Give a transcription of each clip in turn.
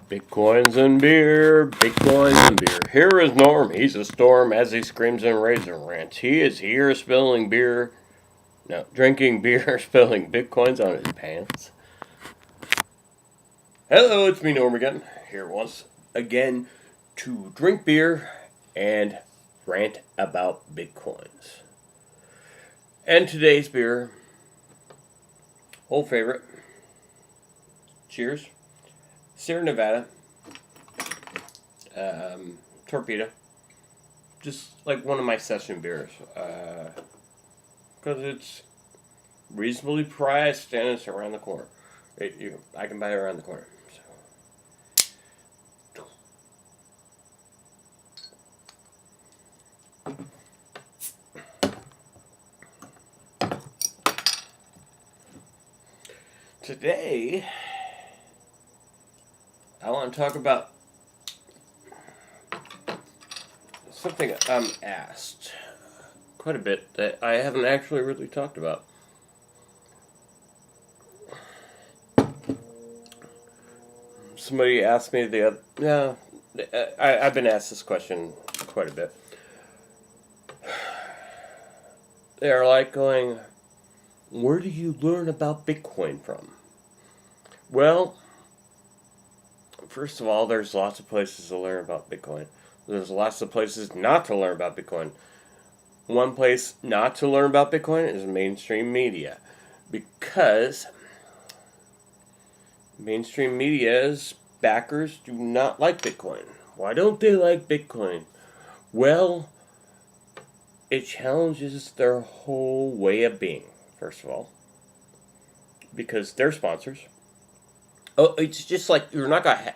Bitcoins and beer, Bitcoins and beer. Here is Norm. He's a storm as he screams and raves and rants. He is here spilling beer. No, drinking beer, spilling Bitcoins on his pants. Hello, it's me, Norm again. Here once again to drink beer and rant about Bitcoins. And today's beer, old favorite. Cheers. Sierra Nevada. Torpedo. Just like one of my session beers. Because it's reasonably priced and it's around the corner. I can buy it around the corner. Today, I want to talk about something I'm asked quite a bit that I haven't actually really talked about. Somebody asked me I've been asked this question quite a bit. They're like going, where do you learn about Bitcoin from? Well, first of all, there's lots of places to learn about Bitcoin. There's lots of places not to learn about Bitcoin. One place not to learn about Bitcoin is mainstream media. Because mainstream media's backers do not like Bitcoin. Why don't they like Bitcoin? Well, it challenges their whole way of being, first of all. Because they're sponsors. Oh, it's just like you're not gonna.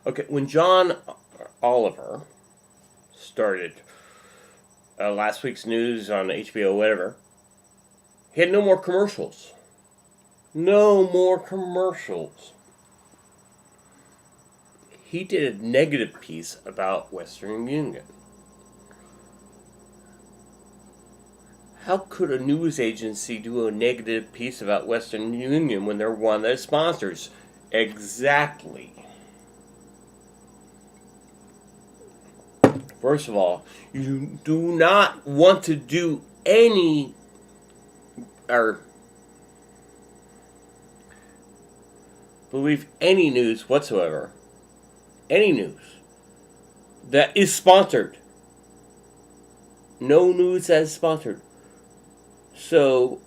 Okay, when John Oliver started last week's news on HBO, whatever, he had no more commercials. No more commercials. He did a negative piece about Western Union. How could a news agency do a negative piece about Western Union when they're one of their sponsors? Exactly. First of all, you do not want to do any or believe any news whatsoever, any news that is sponsored. No news that is sponsored. So,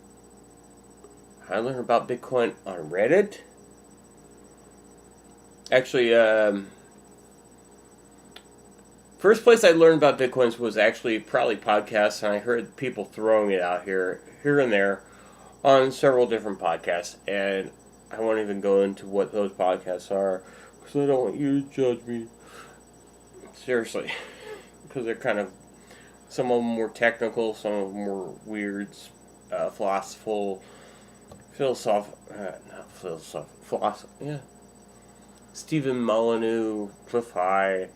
I learned about Bitcoin on Reddit. Actually, first place I learned about Bitcoins was actually probably podcasts, and I heard people throwing it out here and there, on several different podcasts, and I won't even go into what those podcasts are, because I don't want you to judge me. Seriously. Because they're kind of, some of them were technical, some of them were weird, philosophical, yeah. Stephen Molyneux, Cliff High,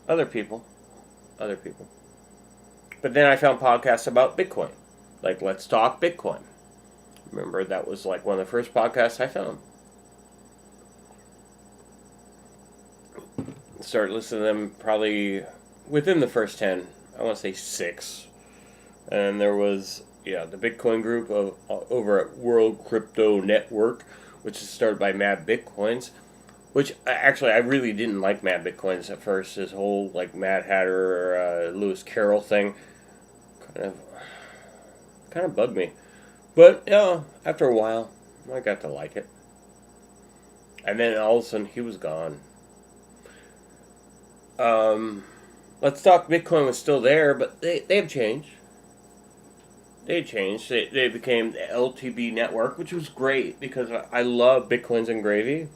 other people. But then I found podcasts about Bitcoin, like Let's Talk Bitcoin. Remember, that was like one of the first podcasts I found. Started listening to them probably within the first 10, I want to say 6. And there was, the Bitcoin group over at World Crypto Network, which is started by Mad Bitcoins, which actually I really didn't like Mad Bitcoins at first. His whole like Mad Hatter, Lewis Carroll thing kind of bugged me. But after a while, I got to like it. And then all of a sudden, he was gone. Let's Talk Bitcoin was still there, but they have changed. They became the LTB network, which was great because I love Bitcoins and Gravy.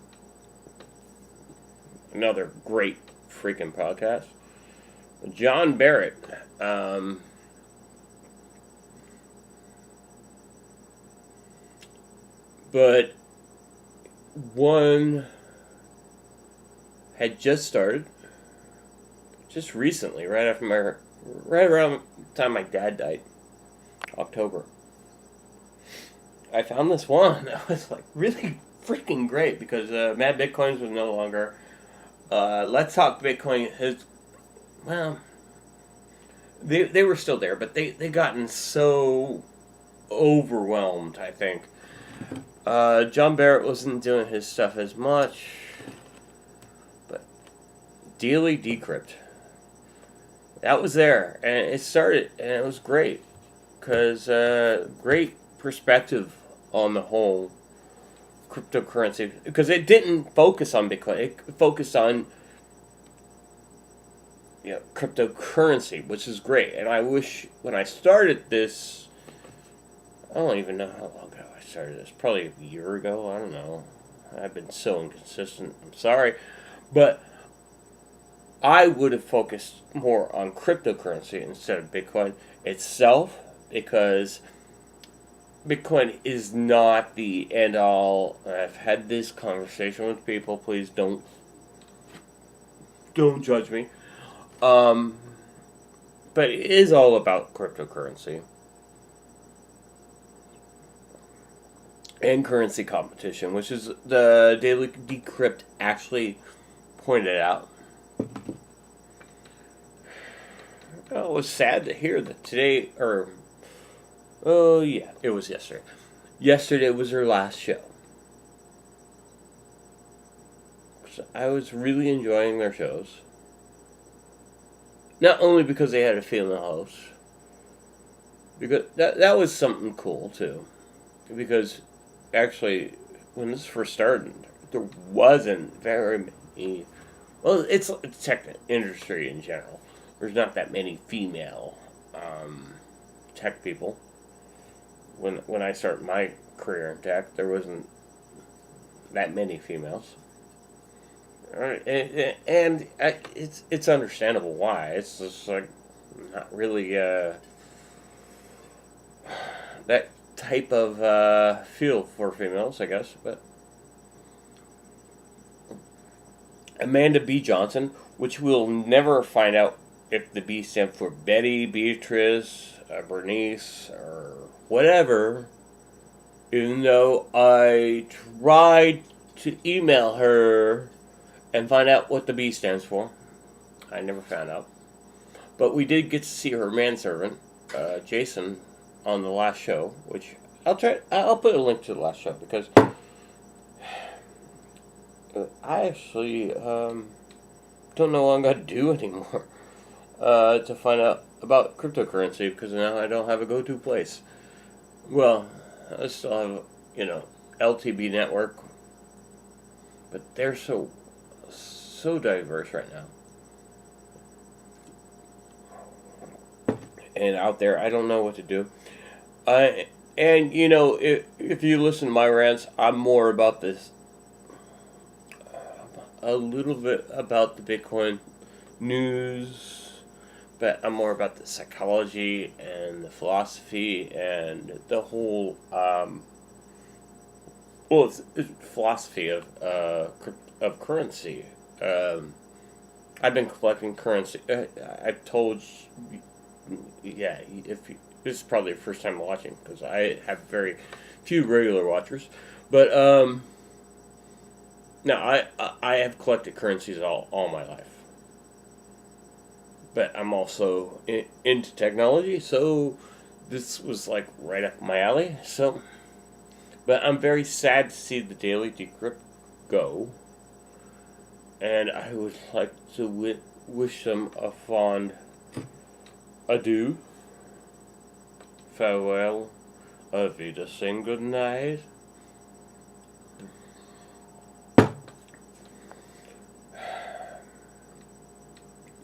Another great freaking podcast. John Barrett. But one had just started, just recently, right around the time my dad died, October. I found this one that was like really freaking great because Mad Bitcoins was no longer. Let's Talk Bitcoin has, well, they were still there, but they gotten so overwhelmed, I think. John Barrett wasn't doing his stuff as much, but Daily Decrypt, that was there, and it started, and it was great, because great perspective on the whole cryptocurrency, because it didn't focus on Bitcoin, it focused on cryptocurrency, which is great, and I wish when I started this, I don't even know how long ago I started this, probably a year ago, I don't know, I've been so inconsistent, I'm sorry, but I would have focused more on cryptocurrency instead of Bitcoin itself, because Bitcoin is not the end all. I've had this conversation with people. Please don't judge me. But it is all about cryptocurrency and currency competition, which is the Daily Decrypt actually pointed out. Well, it was sad to hear that today, oh yeah, it was yesterday. Yesterday was her last show. So I was really enjoying their shows. Not only because they had a female host, because that was something cool too. Because actually, when this first started, there wasn't very many. Well, it's tech industry in general. There's not that many female tech people. When I started my career in tech, there wasn't that many females. And it's understandable why. It's just like not really that type of field for females, I guess. But Amanda B. Johnson, which we'll never find out if the B stands for Betty, Beatrice, Bernice, or whatever, even though I tried to email her and find out what the B stands for. I never found out. But we did get to see her manservant, Jason, on the last show, which I'll put a link to the last show, because I actually don't know what I'm going to do anymore to find out about cryptocurrency, because now I don't have a go-to place. Well, I still have, LTB network, but they're so diverse right now. And out there, I don't know what to do. And if you listen to my rants, I'm more about this, a little bit about the Bitcoin news, but I'm more about the psychology and the philosophy and the whole, it's philosophy of currency. I've been collecting currency. I've told you, this is probably the first time watching, because I have very few regular watchers, but no, I have collected currencies all my life. But I'm also into technology, so this was like right up my alley. So, but I'm very sad to see the Daily Decrypt go, and I would like to wish them a fond adieu, farewell, auf Wiedersehen, good night.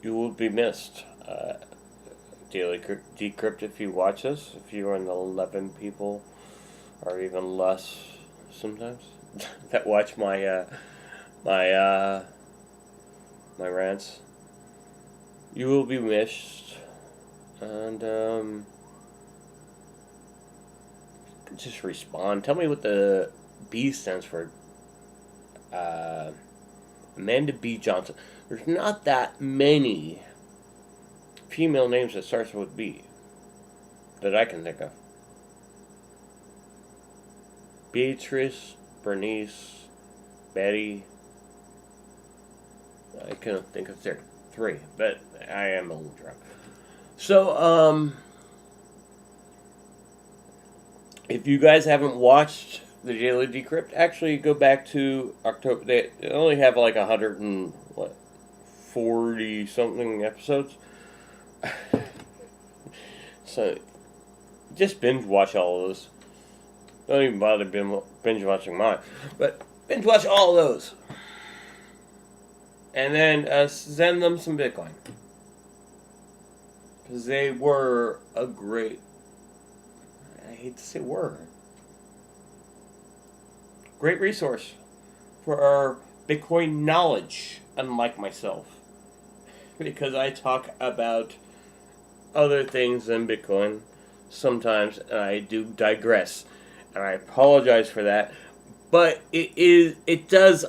You will be missed, Daily Decrypt, if you watch this. If you are in the 11 people, or even less, sometimes, that watch my my rants, you will be missed, and just respond. Tell me what the B stands for. Amanda B. Johnson. There's not that many female names that starts with B that I can think of. Beatrice, Bernice, Betty. I couldn't think of three, but I am a little drunk. So, if you guys haven't watched the Daily Decrypt, actually go back to October. They only have like 140 something episodes. So, just binge watch all of those. Don't even bother binge watching mine, but binge watch all of those. And then send them some Bitcoin. Because they were a great, I hate to say were, great resource for our Bitcoin knowledge, unlike myself. Because I talk about other things than Bitcoin sometimes, and I do digress. And I apologize for that. But it does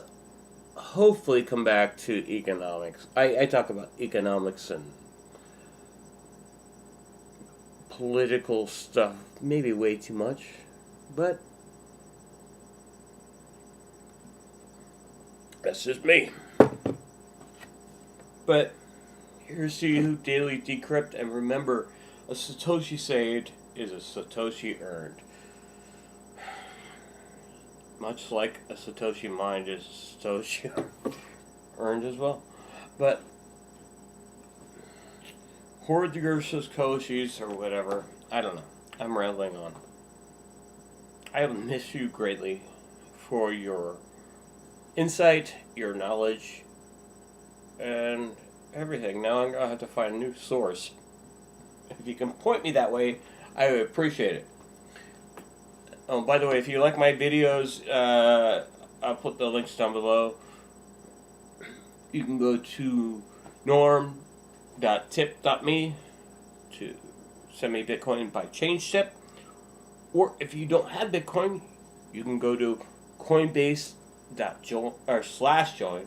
hopefully come back to economics. I talk about economics and political stuff maybe way too much, but that's just me. But here's to you, Daily Decrypt, and remember, a Satoshi saved is a Satoshi earned. Much like a Satoshi mined is a Satoshi earned as well. But hoard your Satoshis or whatever. I don't know. I'm rambling on. I miss you greatly for your insight, your knowledge, and everything. Now I'm going to have to find a new source. If you can point me that way, I would appreciate it. Oh, by the way, if you like my videos, I'll put the links down below. You can go to norm.tip.me to send me Bitcoin by change tip. Or if you don't have Bitcoin, you can go to coinbase.join or /join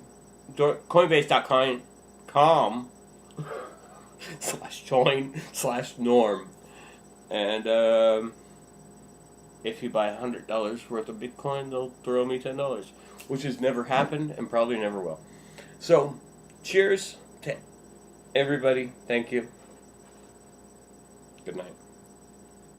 coinbase.com /join/norm, and if you buy $100 worth of Bitcoin, they'll throw me $10, which has never happened and probably never will. So, cheers to everybody. Thank you. Good night.